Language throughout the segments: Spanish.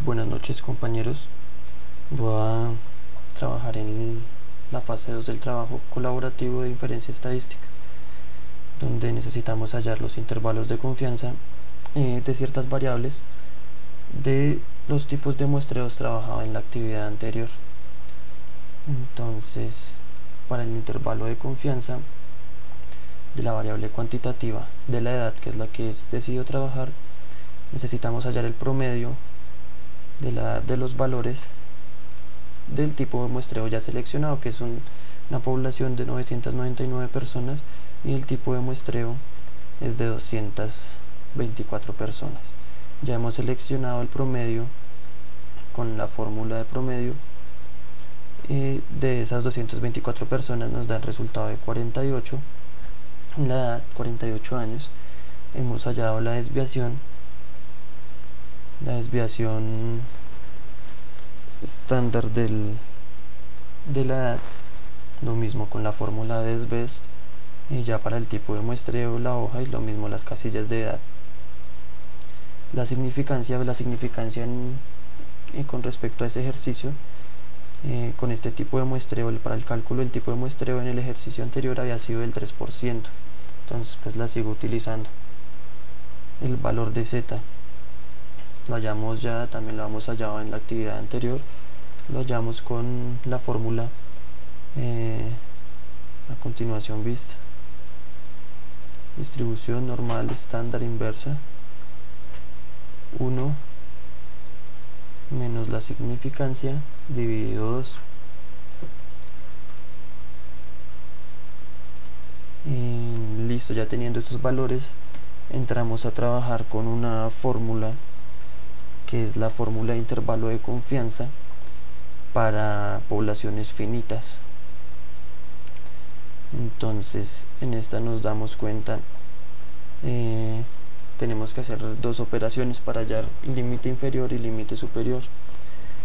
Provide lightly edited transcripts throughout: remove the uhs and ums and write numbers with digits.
Buenas noches, compañeros. Voy a trabajar en la fase 2 del trabajo colaborativo de inferencia estadística, donde necesitamos hallar los intervalos de confianza de ciertas variables de los tipos de muestreos trabajados en la actividad anterior. Entonces, para el intervalo de confianza de la variable cuantitativa de la edad, que es la que decido trabajar, necesitamos hallar el promedio de los valores del tipo de muestreo ya seleccionado, que es una población de 999 personas, y el tipo de muestreo es de 224 personas. Ya hemos seleccionado el promedio con la fórmula de promedio. De esas 224 personas nos da el resultado de 48, la edad 48 años. Hemos hallado la desviación estándar de la edad, lo mismo con la fórmula de Desbest, y ya para el tipo de muestreo la hoja, y lo mismo las casillas de edad. La significancia con respecto a ese ejercicio, con este tipo de muestreo, para el cálculo del tipo de muestreo en el ejercicio anterior había sido del 3%, entonces pues la sigo utilizando. El valor de z lo hallamos ya, también lo hemos hallado en la actividad anterior, lo hallamos con la fórmula a continuación vista: distribución normal estándar inversa 1 menos la significancia dividido 2. Listo, ya teniendo estos valores, entramos a trabajar con una fórmula que es la fórmula de intervalo de confianza para poblaciones finitas. Entonces, en esta nos damos cuenta, tenemos que hacer dos operaciones para hallar límite inferior y límite superior.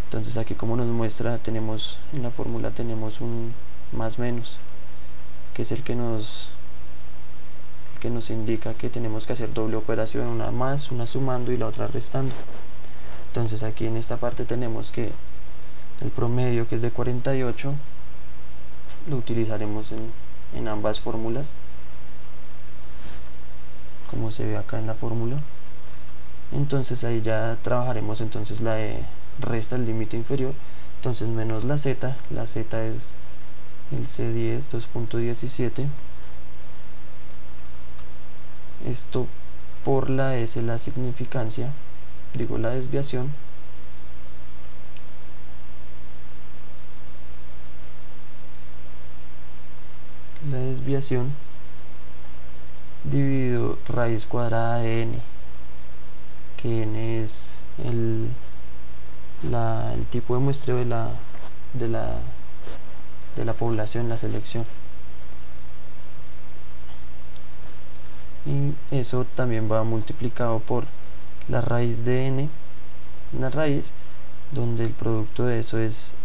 Entonces aquí, como nos muestra, tenemos en la fórmula tenemos un más menos, que es el que nos indica que tenemos que hacer doble operación, una más, una sumando y la otra restando. Entonces aquí en esta parte tenemos que el promedio, que es de 48, lo utilizaremos en ambas fórmulas, como se ve acá en la fórmula. Entonces ahí ya trabajaremos entonces la de resta el límite inferior, entonces menos la z es el C10 2.17, esto por la S, la significancia, digo la desviación, dividido raíz cuadrada de n, que n es el tipo de muestreo de la población, la selección. Y eso también va multiplicado por la raíz de n, una raíz donde el producto de eso es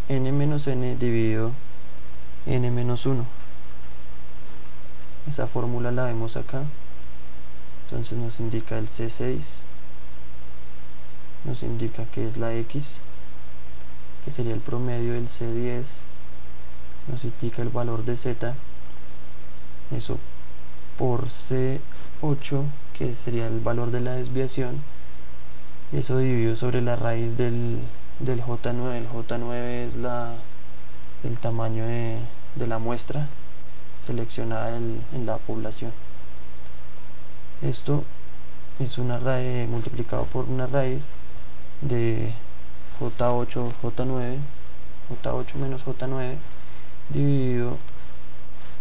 n menos n dividido n menos 1. Esa fórmula la vemos acá, entonces nos indica el C6, nos indica que es la x, que sería el promedio del C10, nos indica el valor de z, eso por C8, que sería el valor de la desviación, eso dividido sobre la raíz del J9. El J9 es el tamaño de la muestra seleccionada en la población. Esto es una raíz multiplicado por una raíz de J8 menos J9 dividido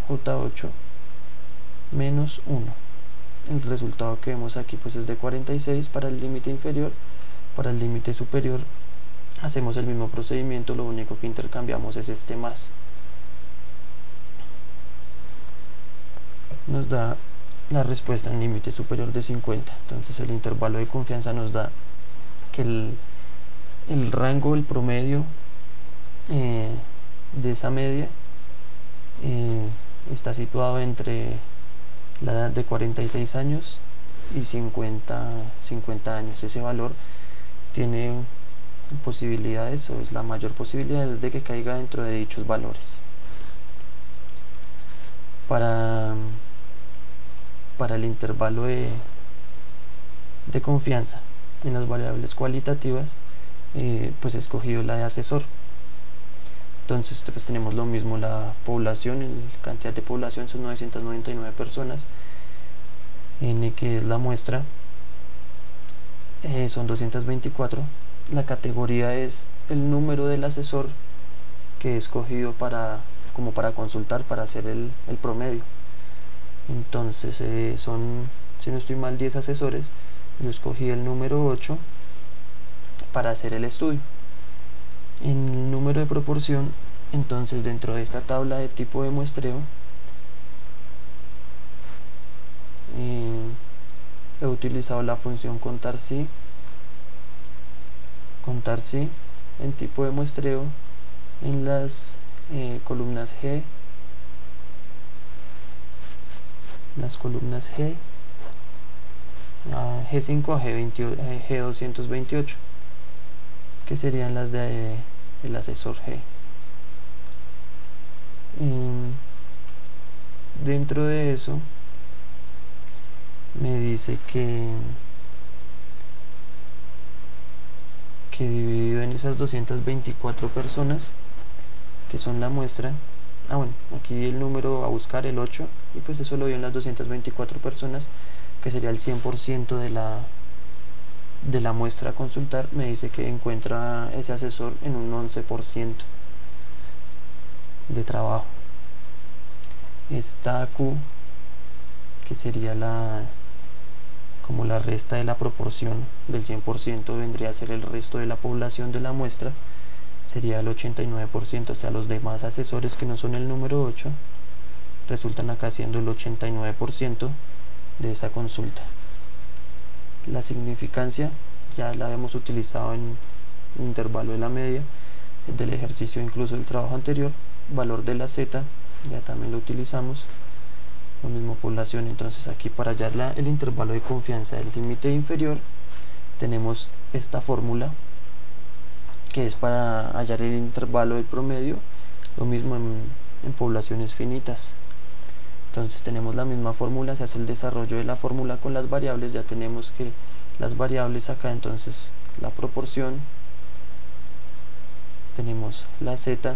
J8 menos 1. El resultado que vemos aquí pues es de 46 para el límite inferior. Para el límite superior hacemos el mismo procedimiento, lo único que intercambiamos es este más. Nos da la respuesta en límite superior de 50. Entonces el intervalo de confianza nos da que el rango, el promedio de esa media está situado entre la edad de 46 años y 50 años. Ese valor tiene posibilidades, o es la mayor posibilidad es de que caiga dentro de dichos valores. Para el intervalo de confianza en las variables cualitativas, pues he escogido la de asesor. Entonces pues tenemos lo mismo, la población, la cantidad de población son 999 personas, n que es la muestra, son 224, la categoría es el número del asesor que he escogido como para consultar, para hacer el promedio. Entonces son, si no estoy mal, 10 asesores. Yo escogí el número 8 para hacer el estudio. En el número de proporción, entonces dentro de esta tabla de tipo de muestreo he utilizado la función contar si en tipo de muestreo en las columnas G, G5 a G228, que serían las de el asesor G. Dentro de eso me dice que dividido en esas 224 personas que son la muestra, bueno, aquí el número a buscar, el 8, y pues eso lo dio en las 224 personas, que sería el 100% de la muestra a consultar. Me dice que encuentra ese asesor en un 11% de trabajo. Esta Q, que sería como la resta de la proporción del 100%, vendría a ser el resto de la población de la muestra, sería el 89%, o sea, los demás asesores que no son el número 8 resultan acá siendo el 89% de esa consulta. La significancia ya la hemos utilizado en el intervalo de la media, del ejercicio, incluso el trabajo anterior. Valor de la Z ya también lo utilizamos, lo mismo población. Entonces aquí para hallar el intervalo de confianza del límite inferior tenemos esta fórmula, que es para hallar el intervalo del promedio, lo mismo en poblaciones finitas. Entonces tenemos la misma fórmula, se hace el desarrollo de la fórmula con las variables. Ya tenemos que las variables acá, entonces la proporción, tenemos la Z,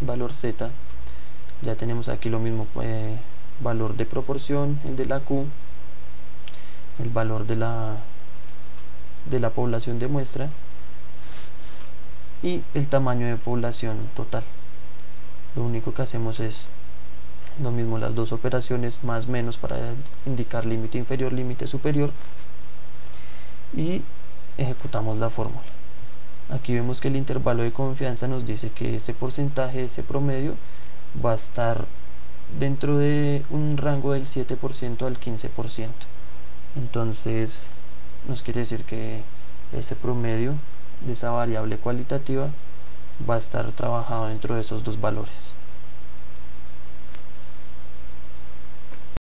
valor Z, ya tenemos aquí lo mismo, valor de proporción, el de la Q, el valor de la población de muestra y el tamaño de población total. Lo único que hacemos es lo mismo, las dos operaciones, más menos para indicar límite inferior, límite superior, y ejecutamos la fórmula. Aquí vemos que el intervalo de confianza nos dice que ese porcentaje, ese promedio, va a estar dentro de un rango del 7% al 15%. Entonces nos quiere decir que ese promedio de esa variable cualitativa va a estar trabajado dentro de esos dos valores.